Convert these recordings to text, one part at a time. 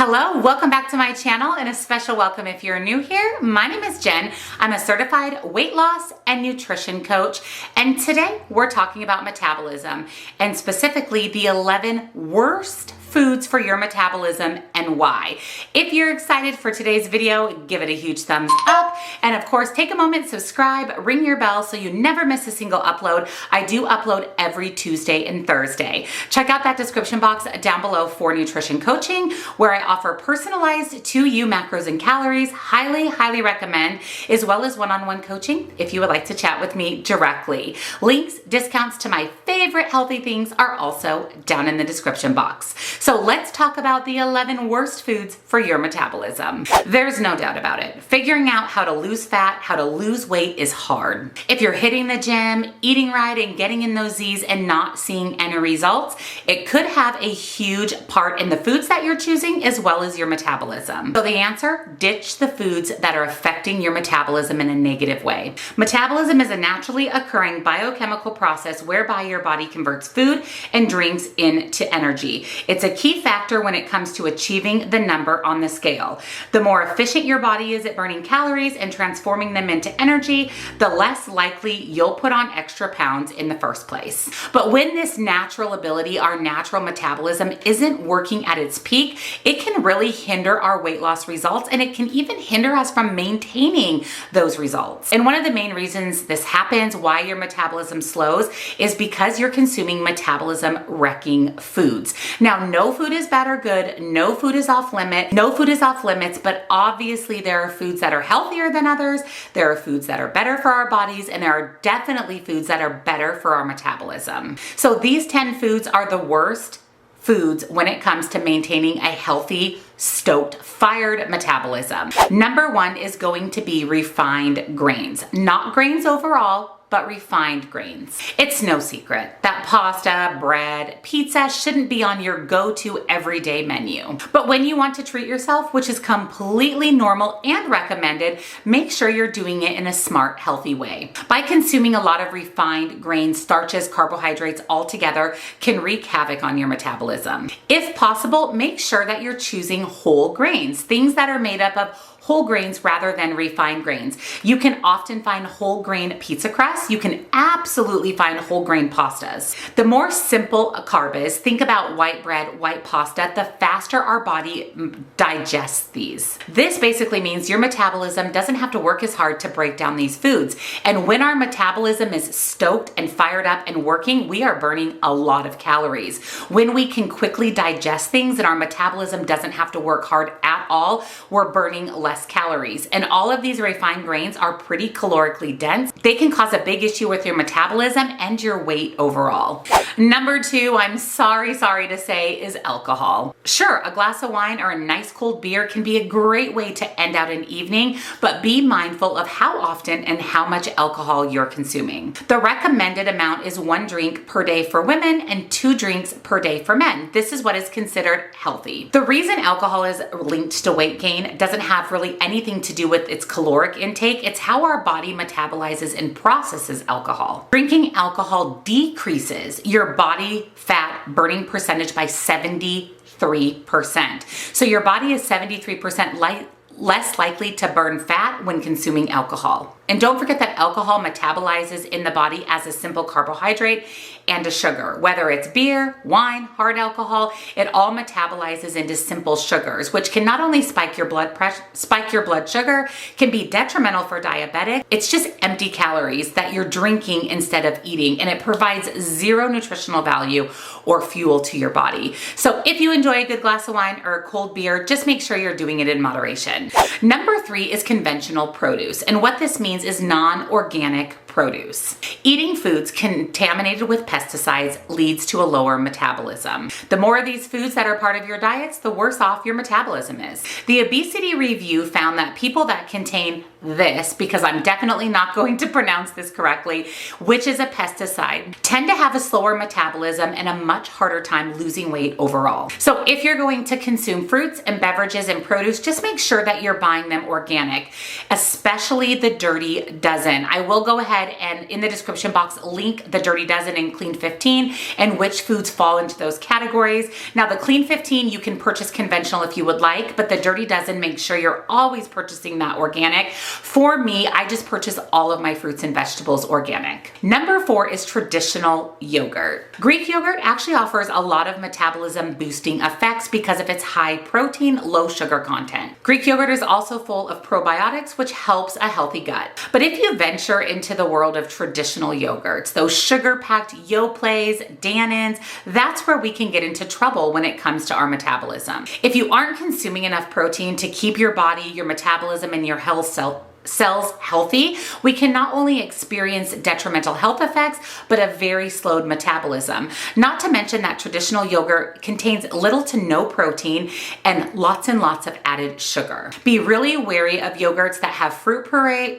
Hello, welcome back to my channel and a special welcome if you're new here. My name is Jen. I'm a certified weight loss and nutrition coach, and today we're talking about metabolism and specifically the 11 worst foods for your metabolism and why. If you're excited for today's video, give it a huge thumbs up, and of course take a moment, subscribe, ring your bell so you never miss a single upload. I do upload every Tuesday and Thursday. Check out that description box down below for nutrition coaching, where I offer personalized to you macros and calories. Highly recommend, as well as one-on-one coaching if you would like to chat with me directly. Links, discounts to my favorite healthy things are also down in the description box. So let's talk about the 11 worst foods for your metabolism. There's no doubt about it. Figuring out how to lose fat, how to lose weight is hard. If you're hitting the gym, eating right, and getting in those Z's and not seeing any results, it could have a huge part in the foods that you're choosing as well as your metabolism. So the answer, ditch the foods that are affecting your metabolism in a negative way. Metabolism is a naturally occurring biochemical process whereby your body converts food and drinks into energy. It's a key factor when it comes to achieving the number on the scale. The more efficient your body is at burning calories and transforming them into energy, the less likely you'll put on extra pounds in the first place. But when this natural ability, our natural metabolism, isn't working at its peak, it can really hinder our weight loss results, and it can even hinder us from maintaining those results. And one of the main reasons this happens, why your metabolism slows, is because you're consuming metabolism wrecking foods. Now, no food is bad or good, no food is off limits, but obviously there are foods that are healthier than others, there are foods that are better for our bodies, and there are definitely foods that are better for our metabolism. So these 10 foods are the worst foods when it comes to maintaining a healthy, stoked, fired metabolism. Number 1 is going to be refined grains. Not grains overall, but refined grains. It's no secret that pasta, bread, pizza shouldn't be on your go-to everyday menu. But when you want to treat yourself, which is completely normal and recommended, make sure you're doing it in a smart, healthy way. By consuming a lot of refined grains, starches, carbohydrates altogether can wreak havoc on your metabolism. If possible, make sure that you're choosing whole grains, things that are made up of whole grains rather than refined grains. You can often find whole grain pizza crust. You can absolutely find whole grain pastas. The more simple a carb is, think about white bread, white pasta, the faster our body digests these. This basically means your metabolism doesn't have to work as hard to break down these foods. And when our metabolism is stoked and fired up and working, we are burning a lot of calories. When we can quickly digest things and our metabolism doesn't have to work hard at all, we're burning less calories. And all of these refined grains are pretty calorically dense. They can cause a big issue with your metabolism and your weight overall. Number 2, I'm sorry to say, is alcohol. Sure, a glass of wine or a nice cold beer can be a great way to end out an evening, but be mindful of how often and how much alcohol you're consuming. The recommended amount is 1 drink per day for women and 2 drinks per day for men. This is what is considered healthy. The reason alcohol is linked to weight gain doesn't have really anything to do with its caloric intake. It's how our body metabolizes and processes alcohol. Drinking alcohol decreases your body fat burning percentage by 73%. So your body is 73% less likely to burn fat when consuming alcohol. And don't forget that alcohol metabolizes in the body as a simple carbohydrate and a sugar. Whether it's beer, wine, hard alcohol, it all metabolizes into simple sugars, which can not only spike your blood sugar, can be detrimental for diabetic. It's just empty calories that you're drinking instead of eating, and it provides zero nutritional value or fuel to your body. So if you enjoy a good glass of wine or a cold beer, just make sure you're doing it in moderation. Number 3 is conventional produce, and what this means is non-organic produce. Eating foods contaminated with pesticides leads to a lower metabolism. The more of these foods that are part of your diets, the worse off your metabolism is. The obesity review found that people that contain this, because I'm definitely not going to pronounce this correctly, which is a pesticide, tend to have a slower metabolism and a much harder time losing weight overall. So if you're going to consume fruits and beverages and produce, just make sure that you're buying them organic, especially the dirty dozen. I will go ahead ahead and in the description box, link the Dirty Dozen and Clean 15 and which foods fall into those categories. Now the Clean 15, you can purchase conventional if you would like, but the Dirty Dozen, make sure you're always purchasing that organic. For me, I just purchase all of my fruits and vegetables organic. Number 4 is traditional yogurt. Greek yogurt actually offers a lot of metabolism boosting effects because of its high protein, low sugar content. Greek yogurt is also full of probiotics, which helps a healthy gut. But if you venture into the world of traditional yogurts, those sugar-packed Yoplait, Dannons, that's where we can get into trouble when it comes to our metabolism. If you aren't consuming enough protein to keep your body, your metabolism, and your cells healthy, we can not only experience detrimental health effects, but a very slowed metabolism. Not to mention that traditional yogurt contains little to no protein and lots of added sugar. Be really wary of yogurts that have fruit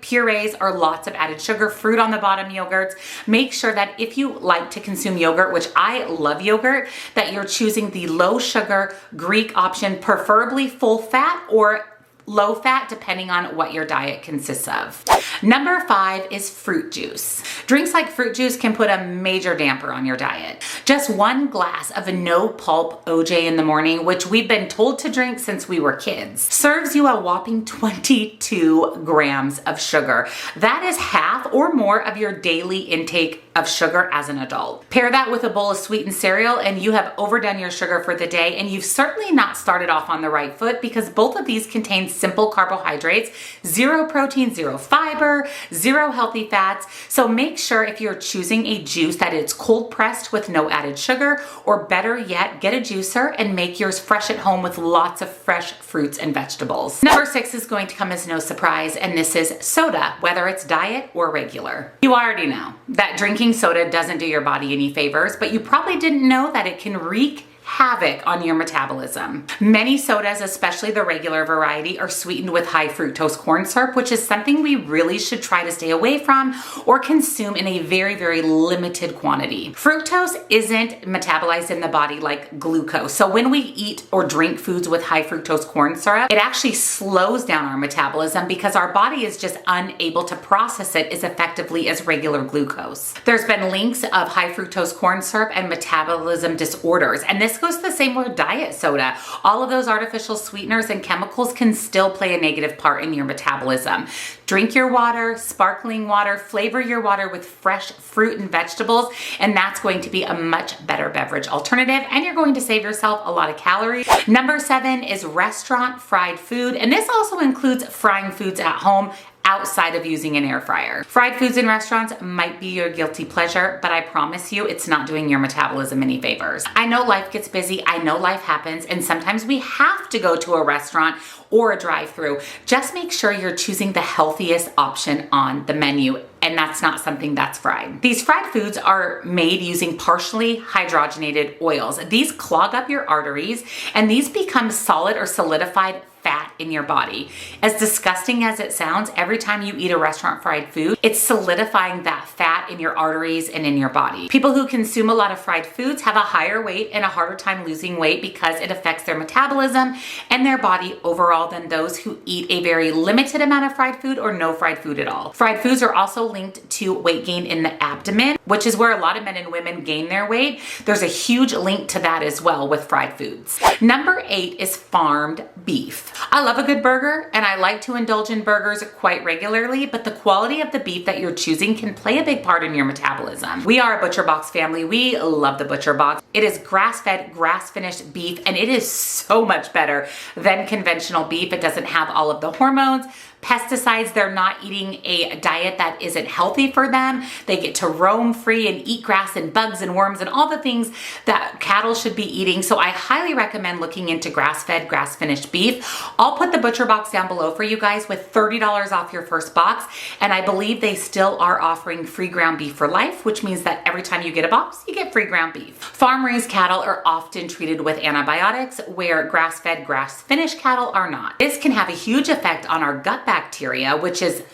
purees or lots of added sugar, fruit on the bottom yogurts. Make sure that if you like to consume yogurt, which I love yogurt, that you're choosing the low sugar Greek option, preferably full fat or low fat, depending on what your diet consists of. Number 5 is fruit juice. Drinks like fruit juice can put a major damper on your diet. Just one glass of a no pulp OJ in the morning, which we've been told to drink since we were kids, serves you a whopping 22 grams of sugar. That is half or more of your daily intake of sugar as an adult. Pair that with a bowl of sweetened cereal and you have overdone your sugar for the day, and you've certainly not started off on the right foot because both of these contain simple carbohydrates, 0 protein, 0 fiber, 0 healthy fats. So make sure if you're choosing a juice that it's cold pressed with no added sugar, or better yet, get a juicer and make yours fresh at home with lots of fresh fruits and vegetables. Number 6 is going to come as no surprise, and this is soda, whether it's diet or regular. You already know that drinking soda doesn't do your body any favors, but you probably didn't know that it can wreak havoc on your metabolism. Many sodas, especially the regular variety, are sweetened with high fructose corn syrup, which is something we really should try to stay away from or consume in a very limited quantity. Fructose isn't metabolized in the body like glucose. So when we eat or drink foods with high fructose corn syrup, it actually slows down our metabolism because our body is just unable to process it as effectively as regular glucose. There's been links of high fructose corn syrup and metabolism disorders, and this goes the same with diet soda. All of those artificial sweeteners and chemicals can still play a negative part in your metabolism. Drink your water, sparkling water, flavor your water with fresh fruit and vegetables, and that's going to be a much better beverage alternative, and you're going to save yourself a lot of calories. Number 7 is restaurant fried food, and this also includes frying foods at home outside of using an air fryer. Fried foods in restaurants might be your guilty pleasure, but I promise you it's not doing your metabolism any favors. I know life gets busy, I know life happens, and sometimes we have to go to a restaurant or a drive-through. Just make sure you're choosing the healthiest option on the menu, and that's not something that's fried. These fried foods are made using partially hydrogenated oils. These clog up your arteries, and these become solid or solidified fat in your body. As disgusting as it sounds, every time you eat a restaurant fried food, it's solidifying that fat in your arteries and in your body. People who consume a lot of fried foods have a higher weight and a harder time losing weight because it affects their metabolism and their body overall than those who eat a very limited amount of fried food or no fried food at all. Fried foods are also linked to weight gain in the abdomen, which is where a lot of men and women gain their weight. There's a huge link to that as well with fried foods. Number 8 is farmed beef. I love a good burger, and I like to indulge in burgers quite regularly, but the quality of the beef that you're choosing can play a big part in your metabolism. We are a Butcher Box family. We love the Butcher Box. It is grass-fed, grass-finished beef, and it is so much better than conventional beef. It doesn't have all of the hormones, pesticides. They're not eating a diet that isn't healthy for them. They get to roam free and eat grass and bugs and worms and all the things that cattle should be eating. So I highly recommend looking into grass-fed, grass-finished beef. I'll put the Butcher Box down below for you guys with $30 off your first box. And I believe they still are offering free ground beef for life, which means that every time you get a box, you get free ground beef. Farm-raised cattle are often treated with antibiotics, where grass-fed, grass-finished cattle are not. This can have a huge effect on our gut bacteria, which is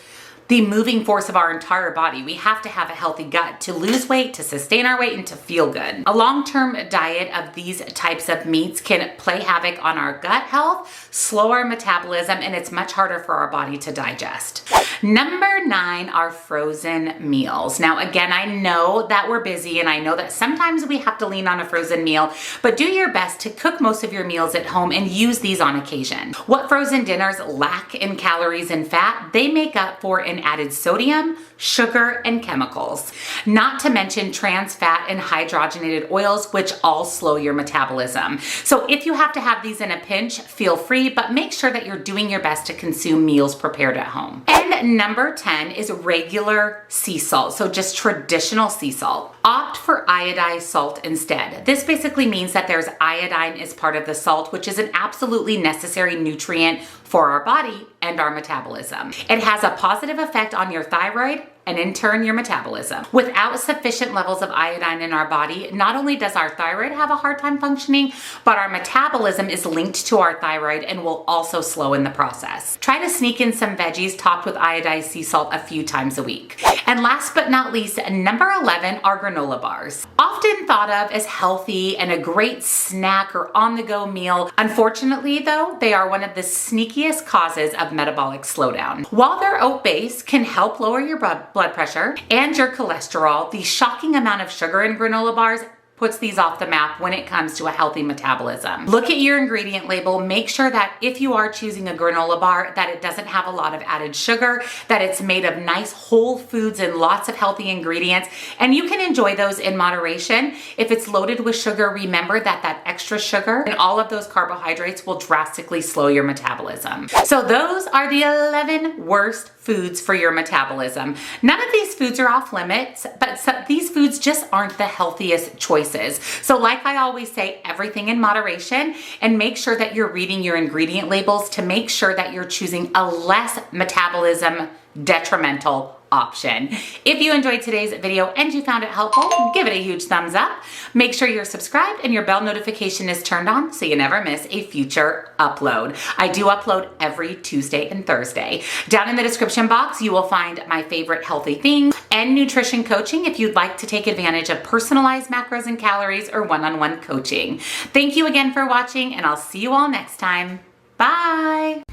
the moving force of our entire body. We have to have a healthy gut to lose weight, to sustain our weight, and to feel good. A long-term diet of these types of meats can play havoc on our gut health, slow our metabolism, and it's much harder for our body to digest. Number 9 are frozen meals. Now, again, I know that we're busy and I know that sometimes we have to lean on a frozen meal, but do your best to cook most of your meals at home and use these on occasion. What frozen dinners lack in calories and fat, they make up for in added sodium, sugar, and chemicals. Not to mention trans fat and hydrogenated oils, which all slow your metabolism. So if you have to have these in a pinch, feel free, but make sure that you're doing your best to consume meals prepared at home. And number 10 is regular sea salt, so just traditional sea salt. Opt for iodized salt instead. This basically means that there's iodine as part of the salt, which is an absolutely necessary nutrient for our body and our metabolism. It has a positive effect on your thyroid and in turn your metabolism. Without sufficient levels of iodine in our body, not only does our thyroid have a hard time functioning, but our metabolism is linked to our thyroid and will also slow in the process. Try to sneak in some veggies topped with iodized sea salt a few times a week. And last but not least, number 11 are granola bars. Often thought of as healthy and a great snack or on-the-go meal. Unfortunately though, they are one of the sneakiest causes of metabolic slowdown. While their oat-based can help lower your blood pressure and your cholesterol, the shocking amount of sugar in granola bars puts these off the map when it comes to a healthy metabolism. Look at your ingredient label. Make sure that if you are choosing a granola bar, that it doesn't have a lot of added sugar, that it's made of nice whole foods and lots of healthy ingredients, and you can enjoy those in moderation. If it's loaded with sugar, remember that that extra sugar and all of those carbohydrates will drastically slow your metabolism. So those are the 11 worst foods for your metabolism. None of these foods are off limits, but these foods just aren't the healthiest choices. So like I always say, everything in moderation, and make sure that you're reading your ingredient labels to make sure that you're choosing a less metabolism detrimental option. If you enjoyed today's video and you found it helpful, give it a huge thumbs up. Make sure you're subscribed and your bell notification is turned on so you never miss a future upload. I do upload every Tuesday and Thursday. Down in the description box, you will find my favorite healthy things and nutrition coaching if you'd like to take advantage of personalized macros and calories or one-on-one coaching. Thank you again for watching, and I'll see you all next time. Bye.